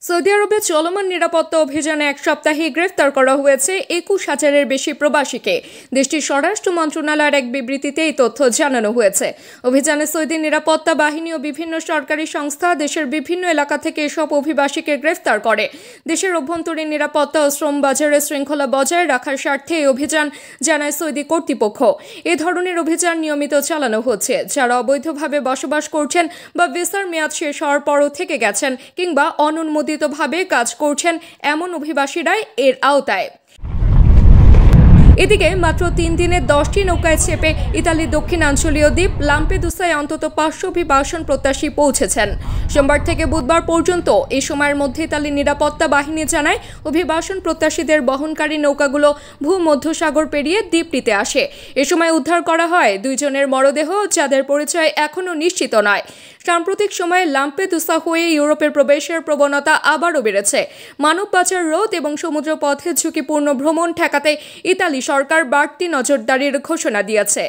Saudi আরবে চলমান নিরাপত্তা অভিযানে এক সপ্তাহে গ্রেফতার করা হয়েছে ২১,০০০-এর বেশি প্রবাসীকে। দেশটির স্বরাষ্ট্র মন্ত্রণালয়ের এক বিবৃতিতে এই তথ্য জানানো হয়েছে। অভিযানে সৌদি নিরাপত্তা বাহিনী ও বিভিন্ন সরকারি সংস্থা দেশের বিভিন্ন এলাকা থেকে এসব অভিবাসীকে গ্রেফতার করে। দেশের অভ্যন্তরীণ নিরাপত্তা ও শ্রম বাজারে শৃঙ্খলা বজায় রাখার স্বার্থে এই অভিযান জানায় সৌদি কর্তৃপক্ষ। এ ধরনের অভিযান নিয়মিত চালানো হচ্ছে যারা অবৈধভাবে বসবাস করছেন বা ভিসার মেয়াদ শেষ হওয়ার পরও থেকে গেছেন কিংবা অনুমোদিতভাবে কাজ করছেন এমন অভিবাসীরাই এর আওতায়। এদিকে মাত্র ৩ দিনে ১০টি নৌকায় চেপে ইতালির দক্ষিণাঞ্চলীয় দ্বীপ লাম্পেদুসায় অন্তত ৫০০ অভিবাসন প্রত্যাশী পৌঁছেছেন। সোমবার থেকে বুধবার পর্যন্ত এই সময়ের মধ্যে ইতালির নিরাপত্তা বাহিনী জানায় অভিবাসন প্রত্যাশীদের বহনকারী নৌকাগুলো ভূমধ্যসাগর পেরিয়ে দ্বীপটিতে আসে। এ সময় উদ্ধার করা হয় ২ জনের মরদেহ, যাদের পরিচয় এখনও নিশ্চিত নয়। সাম্প্রতিক সময়ে লাম্পেদুসা হয়ে ইউরোপের প্রবেশের প্রবণতা আবারও বেড়েছে। মানব পাচার রোধ এবং সমুদ্রপথে ঝুঁকিপূর্ণ ভ্রমণ ঠেকাতে ইতালি সরকার বাড়তি নজরদারির ঘোষণা দিয়েছে।